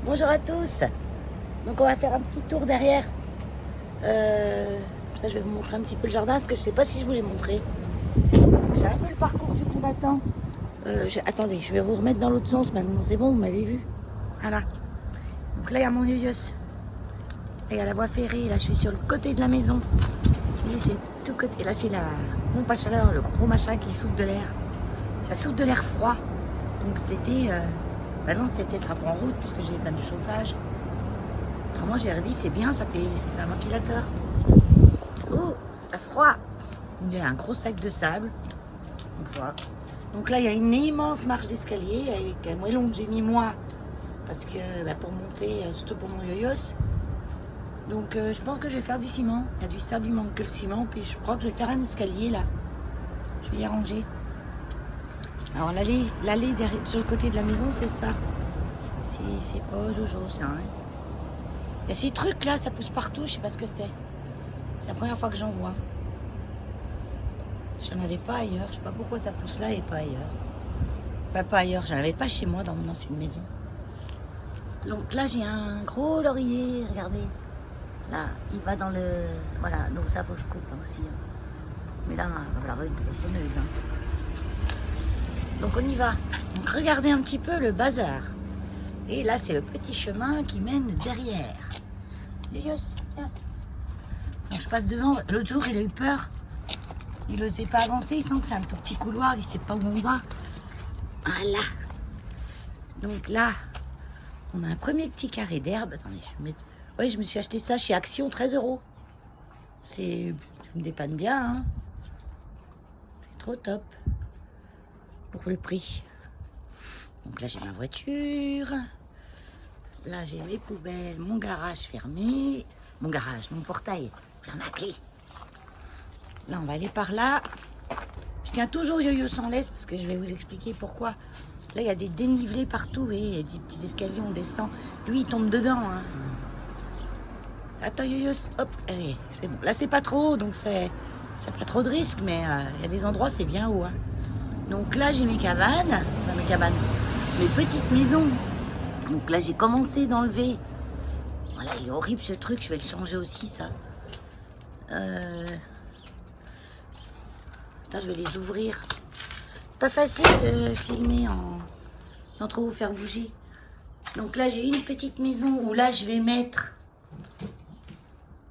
Bonjour à tous. Donc on va faire un petit tour derrière. Ça je vais vous montrer un petit peu le jardin parce que je sais pas si je vous l'ai montré. C'est un peu le parcours du combattant. Attendez, je vais vous remettre dans l'autre sens maintenant. C'est bon, vous m'avez vu. Voilà. Donc là il y a mon yoyos. Là il y a la voie ferrée. Là je suis sur le côté de la maison. Et c'est tout côté. Et là c'est la pompe à chaleur, le gros machin qui souffle de l'air. Ça souffle de l'air froid. Donc cet été, maintenant cet été elle sera pas en route puisque j'ai éteint le chauffage. Autrement j'ai dit c'est bien, ça fait un ventilateur. Oh, la froid. Il y a un gros sac de sable. Voilà. Donc là il y a une immense marche d'escalier avec un moellon que j'ai mis moi parce que pour monter, surtout pour mon yoyos. Donc je pense que je vais faire du ciment. Il y a du sable, il manque que le ciment. Puis je crois que je vais faire un escalier là. Je vais y arranger. Alors l'allée sur le côté de la maison, c'est ça. C'est pas Jojo, ça. Hein. Il y a ces trucs là, ça pousse partout, je sais pas ce que c'est. C'est la première fois que j'en vois. J'en avais pas ailleurs, je sais pas pourquoi ça pousse là et pas ailleurs. Enfin pas ailleurs, j'en avais pas chez moi dans mon ancienne maison. Donc là j'ai un gros laurier, regardez. Là, il va dans le... Voilà, donc ça faut que je coupe aussi. Hein. Mais là, il va falloir une tronçonneuse. Hein. Donc on y va. Donc regardez un petit peu le bazar. Et là c'est le petit chemin qui mène derrière. Yoyos, viens. Donc je passe devant. L'autre jour il a eu peur. Il n'osait pas avancer. Il sent que c'est un tout petit couloir. Il ne sait pas où on va. Voilà. Donc là, on a un premier petit carré d'herbe. Attendez, ouais, je me suis acheté ça chez Action, 13 €. Ça me dépanne bien. Hein. C'est trop top. Pour le prix. Donc là, j'ai ma voiture. Là, j'ai mes poubelles, mon garage fermé. Mon portail, fermé à clé. Là, on va aller par là. Je tiens toujours Yoyo sans laisse parce que je vais vous expliquer pourquoi. Là, il y a des dénivelés partout. Et il y a des petits escaliers, on descend. Lui, il tombe dedans. Hein. Attends, Yoyo, hop, allez. C'est bon. Là, c'est pas trop haut, donc c'est pas trop de risque. Mais il y a des endroits, c'est bien haut. Hein. Donc là, j'ai mes cabanes. Enfin, mes petites maisons. Donc là, j'ai commencé d'enlever. Voilà, il est horrible ce truc. Je vais le changer aussi, ça. Attends, je vais les ouvrir. Pas facile de filmer sans trop vous faire bouger. Donc là, j'ai une petite maison où là, je vais mettre...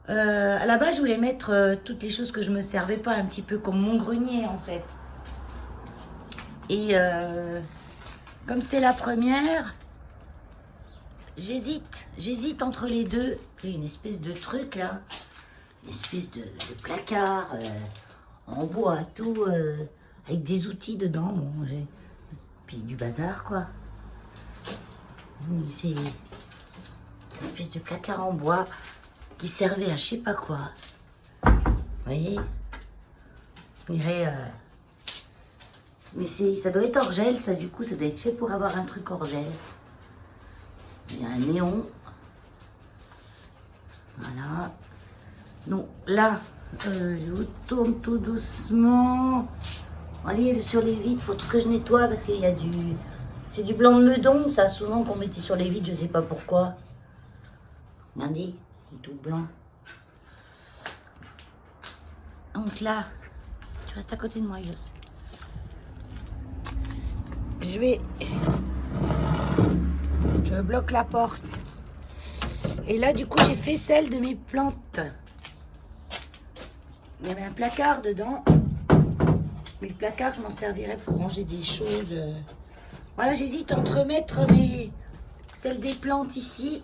à la base, je voulais mettre toutes les choses que je me servais pas, un petit peu comme mon grenier, en fait. Et comme c'est la première, j'hésite entre les deux. Il y a une espèce de truc là, une espèce de placard en bois, tout avec des outils dedans. Bon, puis du bazar quoi. C'est une espèce de placard en bois qui servait à je sais pas quoi. Vous voyez, on dirait. Mais ça doit être hors gel, ça, du coup, ça doit être fait pour avoir un truc hors gel. Il y a un néon. Voilà. Donc là, je vous tourne tout doucement. Allez, sur les vitres, il faut que je nettoie parce qu'il y a du... C'est du blanc de meudon, ça, souvent qu'on mettait sur les vitres, je sais pas pourquoi. Regardez, il est tout blanc. Donc là, tu restes à côté de moi, Yos. Je bloque la porte. Et là, du coup, j'ai fait celle de mes plantes. Il y avait un placard dedans. Mais le placard, je m'en servirais pour ranger des choses. Voilà, j'hésite entre mettre celle des plantes ici.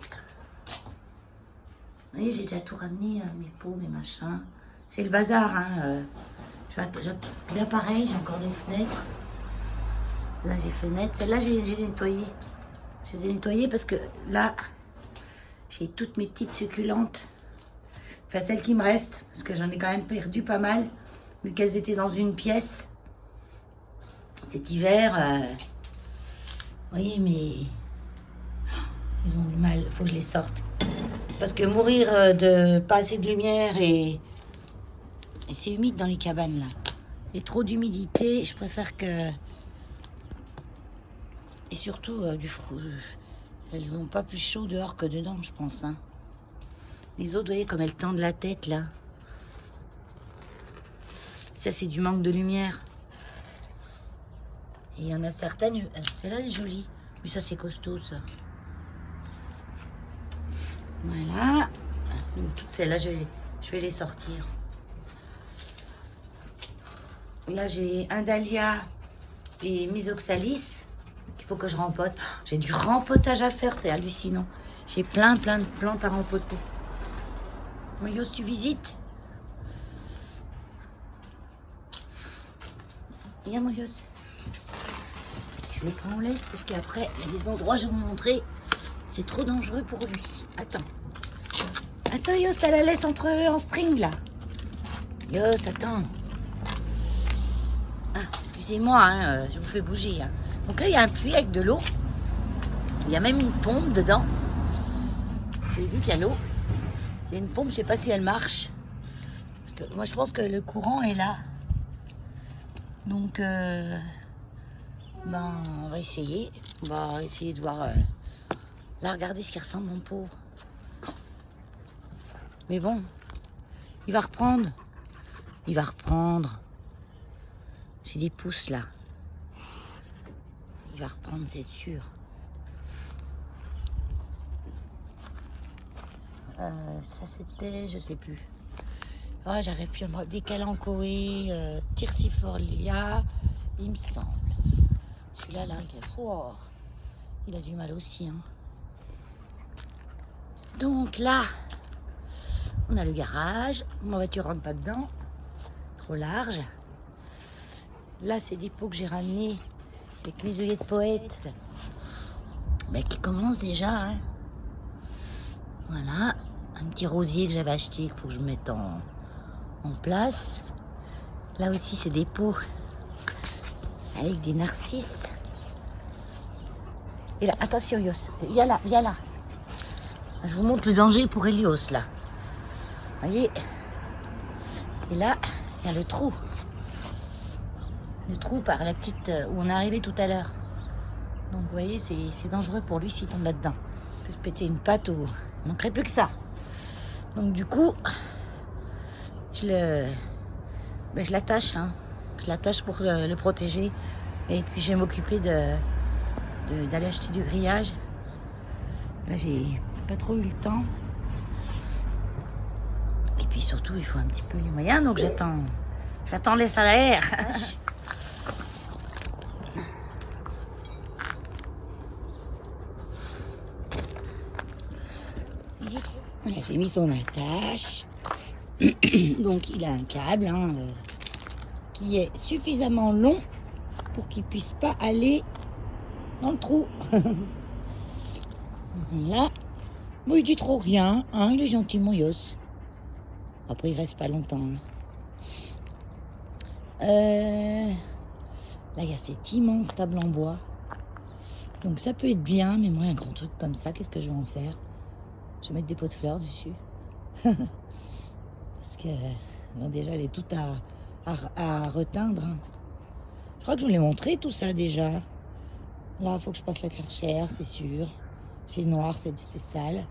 Vous voyez, j'ai déjà tout ramené, mes pots, mes machins. C'est le bazar, hein. Là, pareil, j'ai encore des fenêtres. Là, j'ai fenêtre. Celle-là, j'ai nettoyé. Je les ai nettoyées parce que là, j'ai toutes mes petites succulentes. Enfin, celles qui me restent, parce que j'en ai quand même perdu pas mal, vu qu'elles étaient dans une pièce. Cet hiver, vous voyez, mais ils ont du mal. Il faut que je les sorte. Parce que mourir de pas assez de lumière et c'est humide dans les cabanes, là. Il y a trop d'humidité. Je préfère que... Et surtout, Elles n'ont pas plus chaud dehors que dedans, je pense. Hein. Les autres, vous voyez, comme elles tendent la tête, là. Ça, c'est du manque de lumière. Et il y en a certaines... Celle-là, elle est jolie. Mais ça, c'est costaud, ça. Voilà. Donc, toutes celles-là, je vais les sortir. Là, j'ai un dahlia et Misoxalis qu'il faut que je rempote. J'ai du rempotage à faire, c'est hallucinant. J'ai plein de plantes à rempoter. Moyos, tu visites? Viens, Moyos. Je le prends en laisse parce qu'après, il y a des endroits, je vais vous montrer, c'est trop dangereux pour lui. Attends. Attends, Yos, t'as la laisse en string, là. Yos, attends. Ah, excusez-moi, hein, je vous fais bouger. Hein. Donc là, il y a un puits avec de l'eau. Il y a même une pompe dedans. J'ai vu qu'il y a l'eau. Il y a une pompe, je sais pas si elle marche. Parce que moi, je pense que le courant est là. Donc, on va essayer. On va essayer de voir... Là, regardez ce qui ressemble, mon pauvre. Mais bon, il va reprendre. Il va reprendre. J'ai des pousses, là. Il va reprendre, c'est sûr. Ça, c'était... Je sais plus. Oh, j'arrive plus à me rappeler. Des calanchoé, Tyrsifolia, il me semble. Celui-là, là, il a du mal aussi. Hein. Donc là, on a le garage. Ma voiture rentre pas dedans. Trop large. Là, c'est des pots que j'ai ramenés avec mes œillets de poète. Mais qui commencent déjà. Hein. Voilà. Un petit rosier que j'avais acheté, qu'il faut que je mette en place. Là aussi, c'est des pots avec des narcisses. Et là, attention, Yos. Viens là, viens là. Je vous montre le danger pour Elios, là. Vous voyez? Et là, il y a le trou. Le trou par la petite... où on est arrivé tout à l'heure. Donc, vous voyez, c'est dangereux pour lui s'il tombe là-dedans. Il peut se péter une patte ou... Il manquerait plus que ça. Donc, du coup, je l'attache. Hein. Je l'attache pour le protéger. Et puis, je vais m'occuper d'aller acheter du grillage. Là, j'ai pas trop eu le temps. Et puis, surtout, il faut un petit peu les moyens. Donc, j'attends les salaires. Voilà, j'ai mis son attache. Donc il a un câble qui est suffisamment long pour qu'il puisse pas aller dans le trou. Là, bon, il dit trop rien, hein, il est gentil, mon Yos. Après, il reste pas longtemps. Là, il y a cette immense table en bois. Donc ça peut être bien, mais moi, un grand truc comme ça, qu'est-ce que je vais en faire? Je vais mettre des pots de fleurs dessus. Parce que bon, déjà, elle est toute à reteindre. Hein. Je crois que je vous l'ai montré tout ça déjà. Là, il faut que je passe la Karcher, c'est sûr. C'est noir, c'est sale.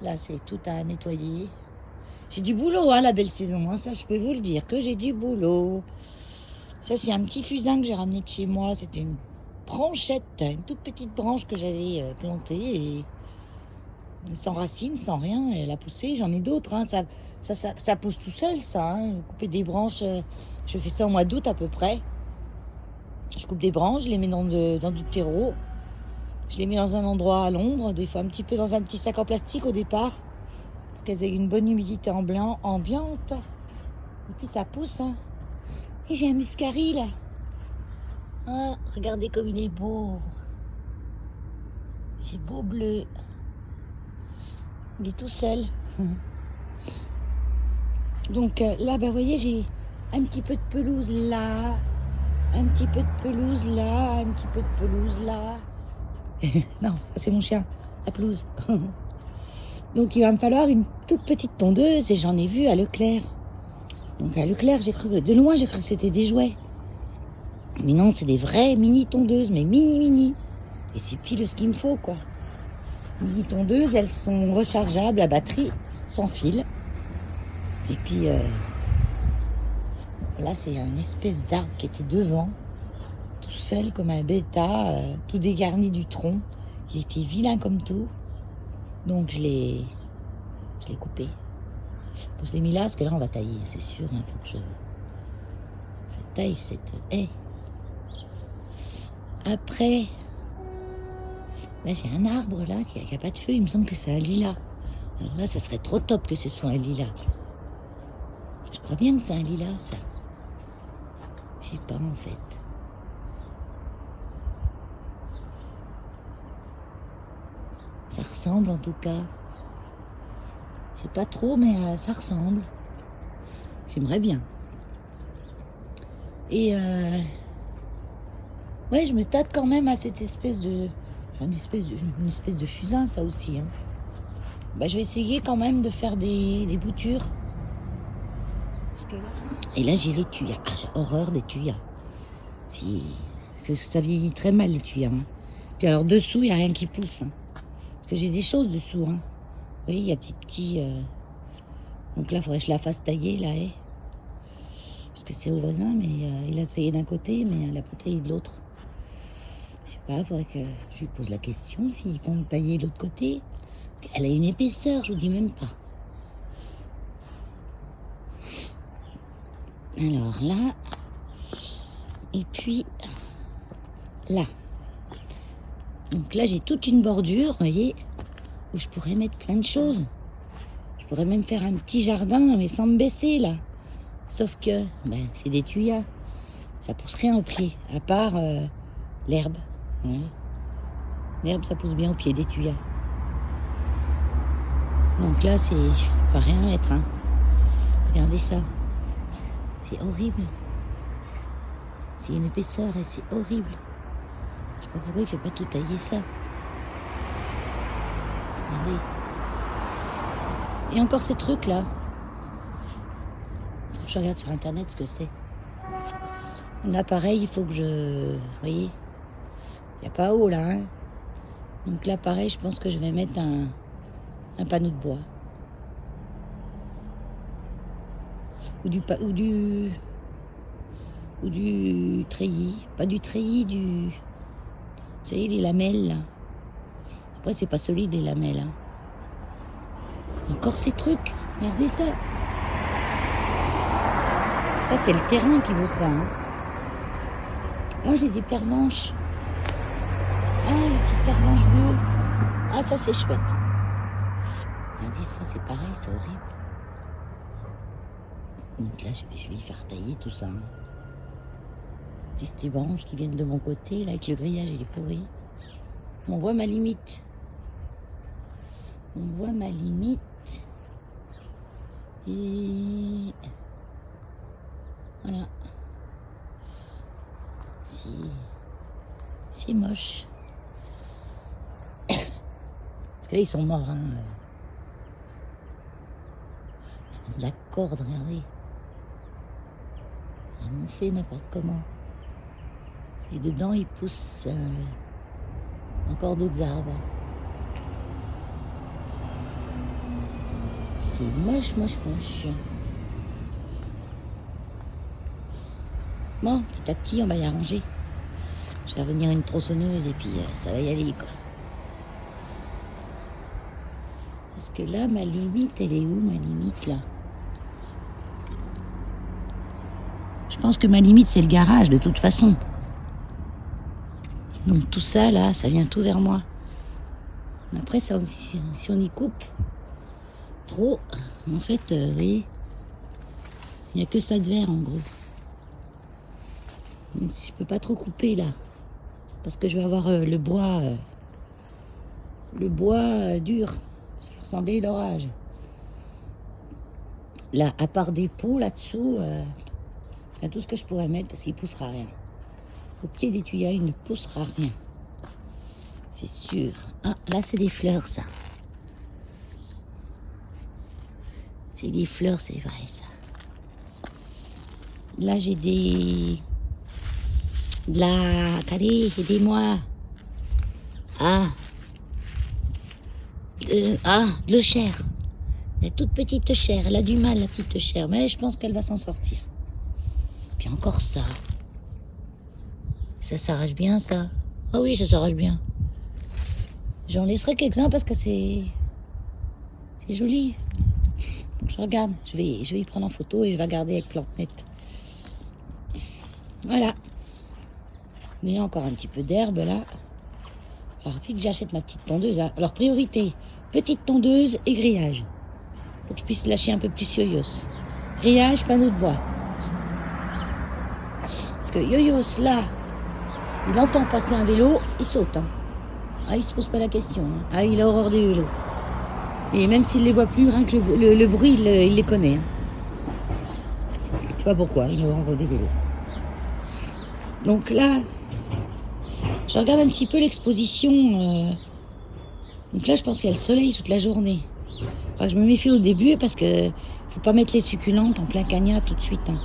Là, c'est tout à nettoyer. J'ai du boulot, hein, la belle saison. Hein, ça, je peux vous le dire, que j'ai du boulot. Ça, c'est un petit fusain que j'ai ramené de chez moi. C'était une branchette, une toute petite branche que j'avais plantée. Et sans racines, sans rien, elle a poussé. J'en ai d'autres. Hein. Ça pousse tout seul, ça. Hein. Couper des branches, je fais ça au mois d'août à peu près. Je coupe des branches, je les mets dans du terreau. Je les mets dans un endroit à l'ombre, des fois un petit peu dans un petit sac en plastique au départ, pour qu'elles aient une bonne humidité ambiante. Et puis ça pousse. Hein. Et j'ai un muscari là. Ah, regardez comme il est beau. C'est beau bleu. Il est tout seul. Donc là, vous voyez, j'ai un petit peu de pelouse là, un petit peu de pelouse là, un petit peu de pelouse là. Non, ça c'est mon chien, la pelouse. Donc il va me falloir une toute petite tondeuse et j'en ai vu à Leclerc. Donc à Leclerc, de loin, j'ai cru que c'était des jouets. Mais non, c'est des vraies mini tondeuses, mais mini. Et c'est pile ce qu'il me faut, quoi. Mini tondeuses, elles sont rechargeables à batterie, sans fil. Et puis, là, c'est une espèce d'arbre qui était devant, tout seul comme un bêta, tout dégarni du tronc. Il était vilain comme tout. Donc, je l'ai coupé. Bon, je l'ai mis là, parce que là, on va tailler, c'est sûr. Il faut que je taille cette haie. Après, là, j'ai un arbre là qui n'a pas de feuilles. Il me semble que c'est un lilas. Alors là, ça serait trop top que ce soit un lilas. Je crois bien que c'est un lilas, ça. Je sais pas, en fait. Ça ressemble, en tout cas. Je sais pas trop, mais ça ressemble. J'aimerais bien. Et ouais, je me tâte quand même à cette espèce de... une espèce de fusain, ça aussi. Hein. Bah, je vais essayer quand même de faire des boutures. Parce que là... Et là, j'ai les tuyas. Ah, j'ai horreur des tuyas. Ça vieillit très mal, les tuyas. Hein. Puis alors, dessous, il n'y a rien qui pousse. Hein. Parce que j'ai des choses dessous. Hein. Vous voyez, il y a des petits... Donc là, il faudrait que je la fasse tailler, la haie. Parce que c'est au voisin, mais il a taillé d'un côté, mais elle n'a pas taillé de l'autre. Je sais pas, il faudrait que je lui pose la question s'il compte tailler de l'autre côté. Parce qu'elle a une épaisseur, je vous dis même pas. Alors là, et puis là. Donc là, j'ai toute une bordure, vous voyez, où je pourrais mettre plein de choses. Je pourrais même faire un petit jardin, mais sans me baisser, là. Sauf que, ben, c'est des tuyas. Ça pousse rien au pied, à part l'herbe. Ouais. L'herbe, ça pousse bien au pied des tuyas. Donc là, c'est pas rien mettre. Hein. Regardez ça. C'est horrible. C'est une épaisseur et c'est horrible. Je sais pas pourquoi il fait pas tout tailler ça. Regardez. Et encore ces trucs-là. Je regarde sur internet ce que c'est. Là, pareil, il faut que je... Vous voyez, il n'y a pas haut là. Hein. Donc là, pareil, je pense que je vais mettre un panneau de bois. Ou du treillis. Pas du treillis, du... Vous voyez, les lamelles là. Après, c'est pas solide les lamelles. Hein. Encore ces trucs. Regardez ça. Ça, c'est le terrain qui vaut ça. Hein. Moi, j'ai des pervenches. Ah, les petites pervenches bleues. Ah, ça, c'est chouette. Regardez, ça, c'est pareil, c'est horrible. Donc là, je vais y faire tailler tout ça. Hein. Ces branches qui viennent de mon côté, là, avec le grillage, il est pourri. On voit ma limite. On voit ma limite. Et... Voilà. C'est moche. Parce que là, ils sont morts. Hein. De la corde, regardez. Ils m'ont fait n'importe comment. Et dedans, ils poussent encore d'autres arbres. C'est moche, moche, moche. Bon, petit à petit, on va y arranger. Je vais revenir une tronçonneuse et puis ça va y aller, quoi. Parce que là, ma limite, elle est où, ma limite, là? Je pense que ma limite, c'est le garage, de toute façon. Donc tout ça, là, ça vient tout vers moi. Mais après, si on y coupe trop, en fait, vous voyez, il n'y a que ça de verre, en gros. Donc je peux pas trop couper, là. Parce que je vais avoir le bois dur. Ça va ressembler à l'orage. Là, à part des pots là-dessous, tout ce que je pourrais mettre, parce qu'il ne poussera rien. Au pied des tuyaux, il ne poussera rien. C'est sûr. Ah, là, c'est des fleurs, ça. C'est des fleurs, c'est vrai, ça. Là, j'ai des... Allez, aidez-moi. Ah, de l'eau chère. La toute petite chère. Elle a du mal, la petite chère. Mais je pense qu'elle va s'en sortir. Puis encore ça. Ça s'arrache bien, ça. Ah oui, ça s'arrache bien. J'en laisserai quelques-uns parce que c'est joli. Donc je regarde. Je vais y prendre en photo et je vais regarder avec PlanteNet. Voilà. Il y a encore un petit peu d'herbe là. Alors, vite que j'achète ma petite tondeuse. Hein. Alors, priorité, petite tondeuse et grillage. Pour que je puisse lâcher un peu plus Yoyos. Grillage, panneau de bois. Parce que Yoyos, là, il entend passer un vélo, il saute. Hein. Ah, il se pose pas la question. Hein. Ah, il a horreur des vélos. Et même s'il les voit plus, rien que le bruit, il les connaît. Hein. Je sais pas pourquoi, il a horreur des vélos. Donc là, je regarde un petit peu l'exposition. Donc là, je pense qu'il y a le soleil toute la journée. Enfin, je me méfie au début parce que faut pas mettre les succulentes en plein cagnat tout de suite. Hein.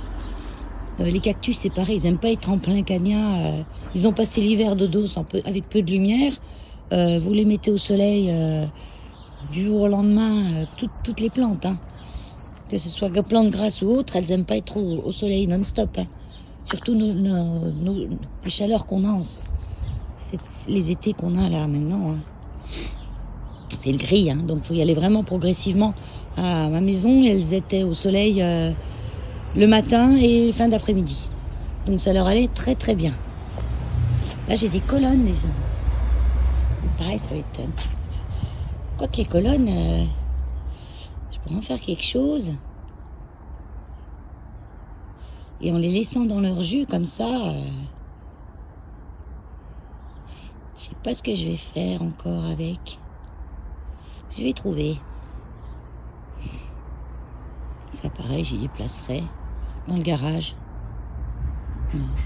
Les cactus, c'est pareil, ils aiment pas être en plein cagnat. Ils ont passé l'hiver de dos avec peu de lumière. Vous les mettez au soleil du jour au lendemain, toutes les plantes. Hein. Que ce soit plantes grasses ou autres, elles aiment pas être au soleil non-stop. Hein. Surtout les chaleurs qu'on a, les étés qu'on a là maintenant. Hein. C'est le gris, hein, donc il faut y aller vraiment progressivement. À ma maison, elles étaient au soleil le matin et fin d'après-midi. Donc ça leur allait très très bien. Là j'ai des colonnes déjà. Pareil, ça va être un petit peu... Quoique les colonnes, je pourrais en faire quelque chose. Et en les laissant dans leur jus comme ça, je sais pas ce que je vais faire encore avec. Je vais trouver. Ça pareil, j'y les placerai dans le garage.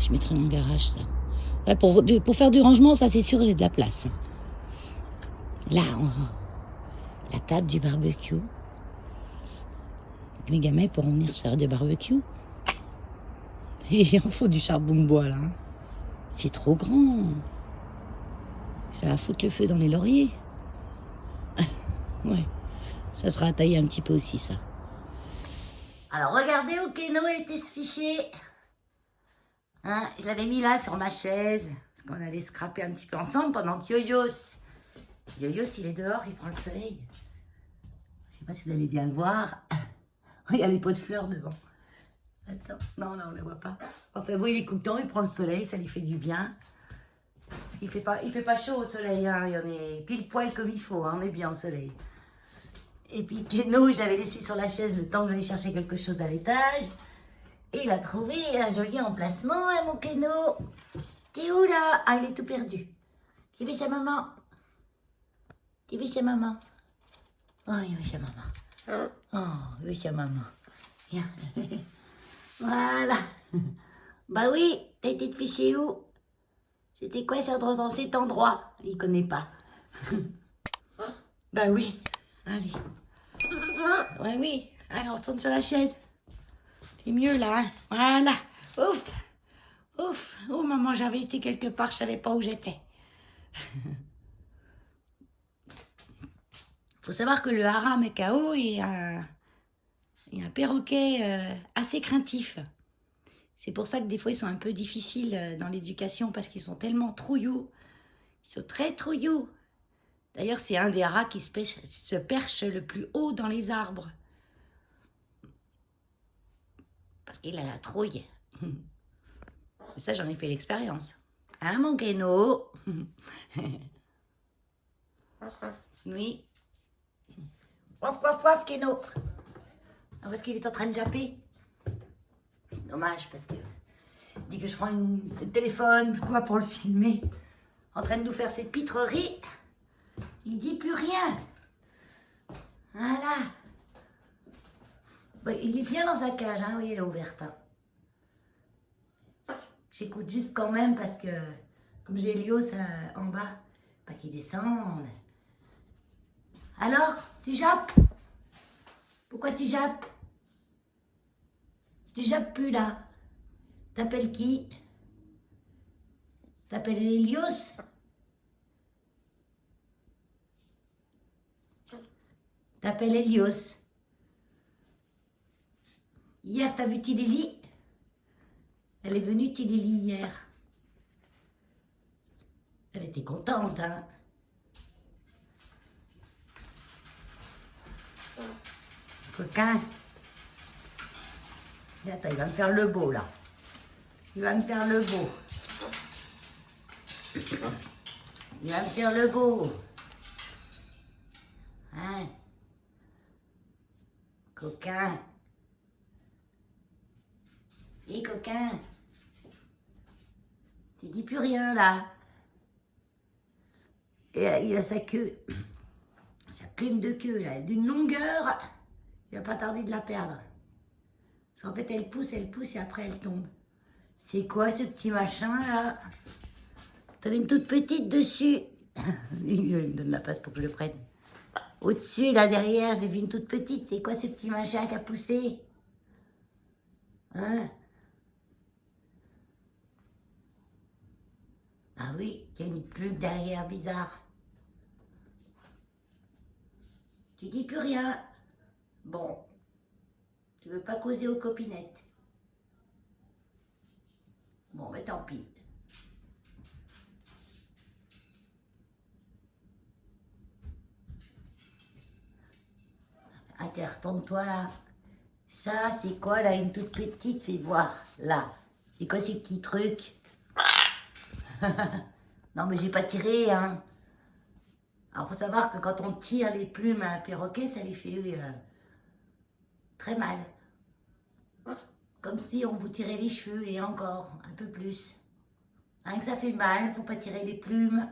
Je mettrai dans le garage ça. Ouais, pour faire du rangement, ça c'est sûr, j'ai de la place. Là, la table du barbecue. Mes gamins pourront venir faire du barbecue. Et il en faut du charbon de bois là. C'est trop grand. Ça va foutre le feu dans les lauriers. Ouais, ça sera taillé un petit peu aussi ça. Alors regardez où Keno était ce fichier. Hein, je l'avais mis là sur ma chaise. Parce qu'on allait scraper un petit peu ensemble pendant que Yoyos, il est dehors, il prend le soleil. Je sais pas si vous allez bien le voir. Regarde les pots de fleurs devant. Attends, non, on ne le voit pas. Enfin bon, il est content, il prend le soleil, ça lui fait du bien. Parce qu'il fait pas chaud au soleil, hein. Il y en est pile poil comme il faut, hein. On est bien au soleil. Et puis Keno, je l'avais laissé sur la chaise le temps que j'allais chercher quelque chose à l'étage. Et il a trouvé un joli emplacement, hein, mon Keno. T'es où là? Ah, il est tout perdu. Tu veux sa maman? Tu veux sa maman? Oh, il veut sa maman. Oh, il veut sa maman. Viens. Voilà. Bah oui, t'as été te ficher où? C'était quoi ça dans cet endroit? Il connaît pas. Bah oui. Allez. Ouais, oui. Allez, on retourne sur la chaise. C'est mieux là, hein? Voilà. Ouf. Ouf. Oh maman, j'avais été quelque part, je savais pas où j'étais. Faut savoir que le haram Kao est un perroquet assez craintif. C'est pour ça que des fois ils sont un peu difficiles dans l'éducation parce qu'ils sont tellement trouillous. Ils sont très trouillous. D'ailleurs, c'est un des haras qui se perche le plus haut dans les arbres. Parce qu'il a la trouille. Ça, j'en ai fait l'expérience. Hein, mon Keno? Oui. Waf, waf, waf, Keno. Ah, parce qu'il est en train de japper. Dommage, parce que dès que je prends un téléphone, quoi, pour le filmer, en train de nous faire ses pitreries, il dit plus rien. Voilà. Bon, il est bien dans sa cage, hein, oui, elle est ouverte. Hein. J'écoute juste quand même parce que, comme j'ai Elios en bas, pas qu'il descende. Alors, tu jappes? Pourquoi tu jappes? Tu jappes plus là. T'appelles qui? T'appelles Elios? s'appelle Elios. Hier, t'as vu Tilili? Elle est venue Tilili hier. Elle était contente, hein? Coquin. Et attends, il va me faire le beau, là. Il va me faire le beau. Il va me faire le beau. Hein? Coquin. Hé, coquin. Tu dis plus rien, là. Et il a sa queue. Sa plume de queue, là, d'une longueur. Il va pas tarder de la perdre. Parce qu'en fait, elle pousse et après, elle tombe. C'est quoi, ce petit machin, là? T'en as une toute petite dessus. Il me donne la passe pour que je le prenne. Au-dessus, là, derrière, j'ai vu une toute petite. C'est quoi, ce petit machin qui a poussé? Hein? Ah oui, il y a une plume derrière, bizarre. Tu dis plus rien. Bon. Tu veux pas causer aux copinettes. Bon, mais tant pis. Attends, retourne-toi là. Ça, c'est quoi là, une toute petite? Fais voir, là. C'est quoi ces petits trucs? Non, mais j'ai pas tiré, hein. Alors, faut savoir que quand on tire les plumes à un perroquet, ça les fait très mal. Comme si on vous tirait les cheveux et encore un peu plus. Hein, que ça fait mal, faut pas tirer les plumes.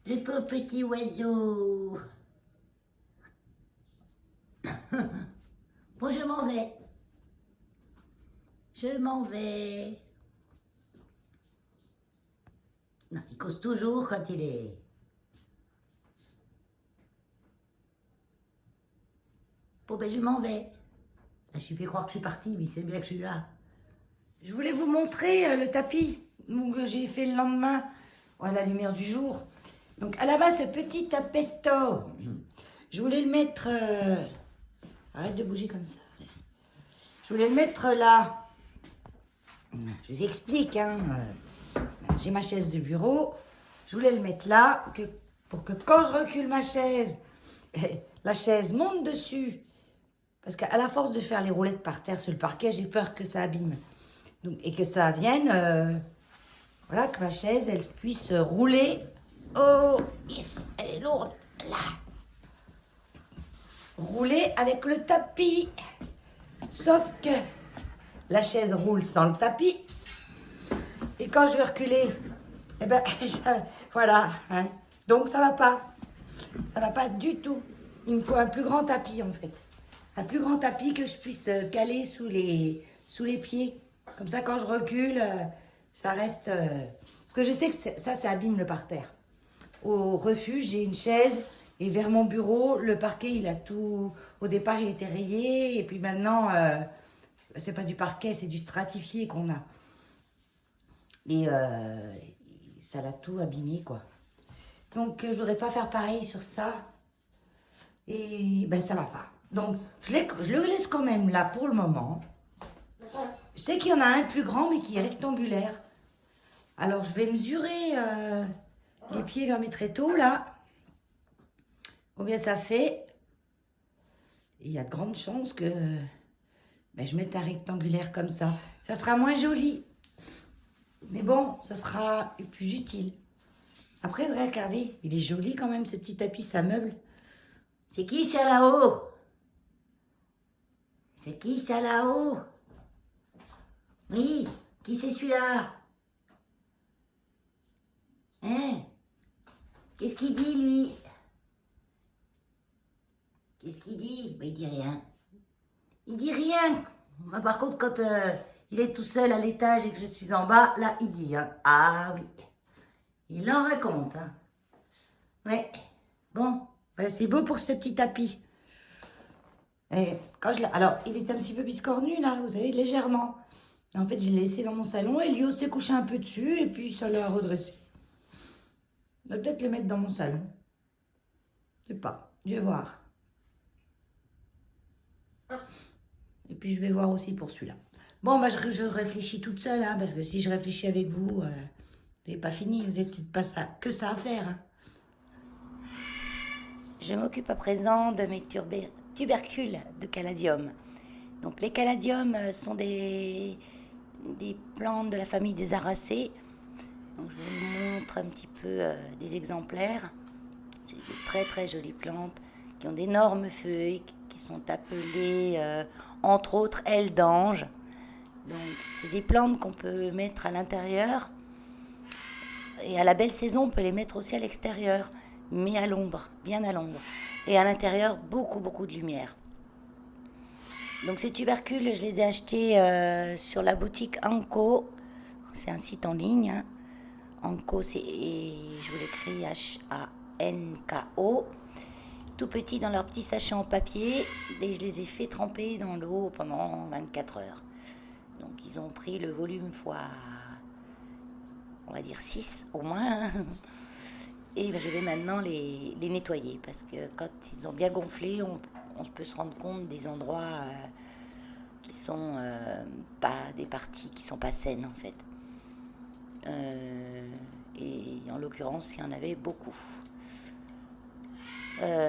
Le pauvre petit oiseau. Bon, je m'en vais. Je m'en vais. Non, il cause toujours quand il est... Bon, ben, je m'en vais. Là, je lui fais croire que je suis partie, mais il sait bien que je suis là. Je voulais vous montrer le tapis que j'ai fait le lendemain à la lumière du jour. Donc, à la base, ce petit tapetto, je voulais le mettre... Arrête de bouger comme ça. Je voulais le mettre là. Je vous explique, hein. J'ai ma chaise de bureau. Je voulais le mettre là pour que quand je recule ma chaise, la chaise monte dessus. Parce qu'à la force de faire les roulettes par terre sur le parquet, j'ai peur que ça abîme. Donc, et que ça vienne, voilà, que ma chaise, elle puisse rouler. Oh, yes, elle est lourde, là. Rouler avec le tapis. Sauf que la chaise roule sans le tapis. Et quand je vais reculer, eh ben, voilà. Hein. Donc, ça va pas. Ça va pas du tout. Il me faut un plus grand tapis, en fait. Un plus grand tapis que je puisse caler sous les pieds. Comme ça, quand je recule, ça reste... Parce que je sais que ça abîme le parterre. Au refuge, j'ai une chaise. Et vers mon bureau, le parquet, il a tout... Au départ, il était rayé. Et puis maintenant, c'est pas du parquet, c'est du stratifié qu'on a. Et ça l'a tout abîmé, quoi. Donc, je voudrais pas faire pareil sur ça. Et ben, ça va pas. Donc, je le laisse quand même là pour le moment. Je sais qu'il y en a un plus grand, mais qui est rectangulaire. Alors, je vais mesurer les pieds vers mes tréteaux, là. Combien ça fait? Et il y a de grandes chances que ben, je mette un rectangulaire comme ça. Ça sera moins joli. Mais bon, ça sera plus utile. Après, regardez, il est joli quand même, ce petit tapis, ça meuble. C'est qui ça là-haut? C'est qui ça là-haut? Oui, qui c'est celui-là? Hein? Qu'est-ce qu'il dit, lui? Qu'est-ce qu'il dit? Ben, il dit rien. Il dit rien. Moi, par contre, quand il est tout seul à l'étage et que je suis en bas, là, il dit. Hein. Ah oui. Il en raconte. Hein. Ouais. Bon, ben, c'est beau pour ce petit tapis. Et quand alors, il est un petit peu biscornu, là, vous savez, légèrement. En fait, je l'ai laissé dans mon salon et Lio s'est couché un peu dessus et puis ça l'a redressé. Je vais peut-être les mettre dans mon salon. Je sais pas, je vais voir. Et puis je vais voir aussi pour celui-là. Bon, bah, je réfléchis toute seule, hein, parce que si je réfléchis avec vous, vous n'avez pas fini, vous n'êtes pas ça, que ça à faire. Hein. Je m'occupe à présent de mes tubercules de caladium. Donc les caladiums sont des plantes de la famille des aracées. Donc, je vous montre un petit peu des exemplaires. C'est de très très jolies plantes qui ont d'énormes feuilles qui sont appelées entre autres ailes d'ange. Donc c'est des plantes qu'on peut mettre à l'intérieur et à la belle saison on peut les mettre aussi à l'extérieur, mais à l'ombre, bien à l'ombre. Et à l'intérieur beaucoup de lumière. Donc ces tubercules je les ai achetés sur la boutique Anko. C'est un site en ligne. Hein. Anko, je vous l'écris H-A-N-K-O. Tout petit dans leur petit sachet en papier. Et je les ai fait tremper dans l'eau pendant 24 heures. Donc ils ont pris le volume fois, on va dire 6 au moins. Et je vais maintenant les nettoyer. Parce que quand ils ont bien gonflé, on peut se rendre compte des endroits qui sont pas des parties qui sont pas saines en fait. Et en l'occurrence, il y en avait beaucoup.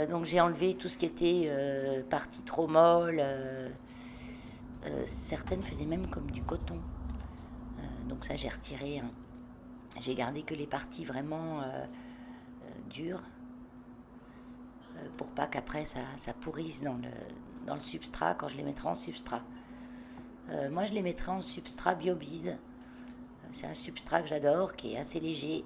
Donc j'ai enlevé tout ce qui était partie trop molle. Certaines faisaient même comme du coton. Donc ça j'ai retiré. Hein. J'ai gardé que les parties vraiment dures. Pour pas qu'après ça pourrisse dans le substrat quand je les mettrai en substrat. Moi je les mettrai en substrat BioBise. C'est un substrat que j'adore, qui est assez léger.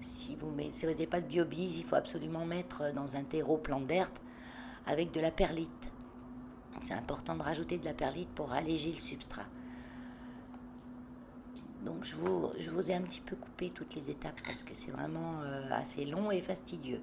Si vous n'avez pas de BioBise, il faut absolument mettre dans un terreau plante verte avec de la perlite. C'est important de rajouter de la perlite pour alléger le substrat. Donc je vous ai un petit peu coupé toutes les étapes parce que c'est vraiment assez long et fastidieux.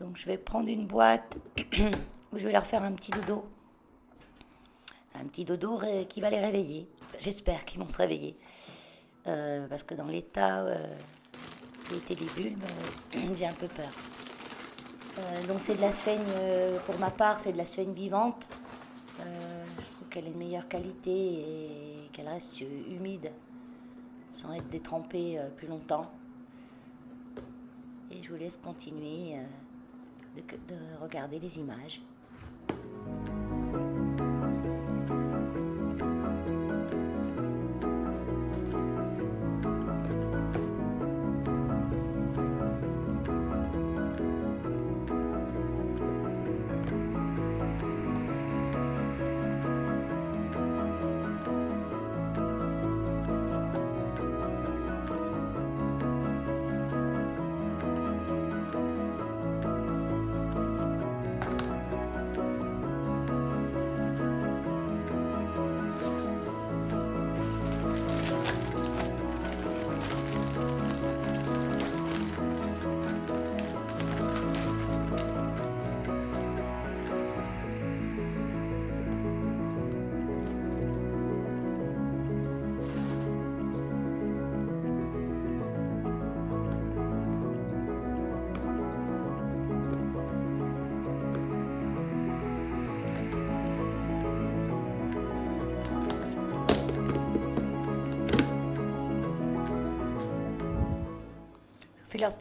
Donc je vais prendre une boîte où je vais leur faire un petit dodo. Un petit dodo qui va les réveiller. Enfin, j'espère qu'ils vont se réveiller. Parce que dans l'état qui était des bulbes, j'ai un peu peur. Donc c'est de la sphène, pour ma part, c'est de la sphène vivante. Je trouve qu'elle est de meilleure qualité et qu'elle reste humide sans être détrempée plus longtemps. Et je vous laisse continuer de regarder les images.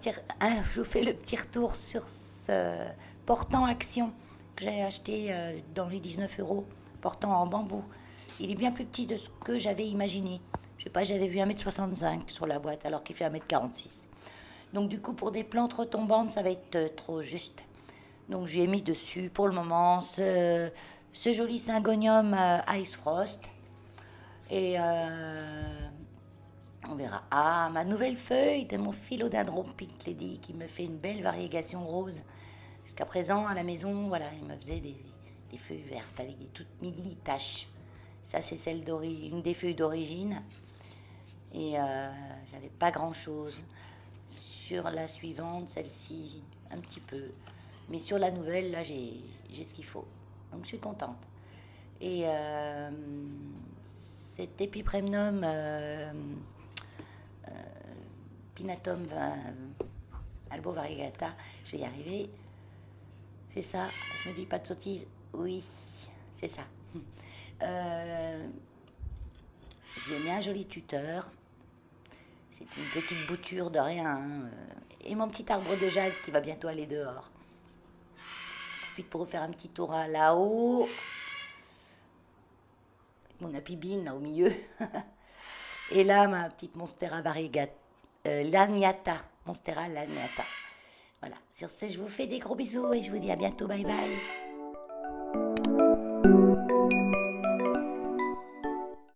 je vous fais le petit retour sur ce portant Action que j'ai acheté dans les 19 euros, portant en bambou. Il est bien plus petit de ce que j'avais imaginé. Je sais pas, j'avais vu 1,65 m sur la boîte alors qu'il fait 1,46 m. Donc du coup, pour des plantes retombantes, ça va être trop juste. Donc j'ai mis dessus pour le moment ce joli syngonium Ice Frost. Et on verra. Ah, ma nouvelle feuille de mon philodendron Pink Lady qui me fait une belle variégation rose. Jusqu'à présent, à la maison, voilà, il me faisait des feuilles vertes avec des toutes mini taches. Ça, c'est une des feuilles d'origine. Et j'avais pas grand-chose. Sur la suivante, celle-ci, un petit peu. Mais sur la nouvelle, là, j'ai ce qu'il faut. Donc, je suis contente. Et cet Epipremnum Pinatum Albo Variegata, je vais y arriver. C'est ça, je me dis pas de sottises. Oui, c'est ça. J'ai mis un joli tuteur. C'est une petite bouture de rien. Hein. Et mon petit arbre de jade qui va bientôt aller dehors. Je profite pour vous faire un petit tour là-haut. Mon happy bean là au milieu. Et là, ma petite Monstera variegata. Laniata. Monstera laniata. Voilà. Sur ce, je vous fais des gros bisous et je vous dis à bientôt. Bye bye.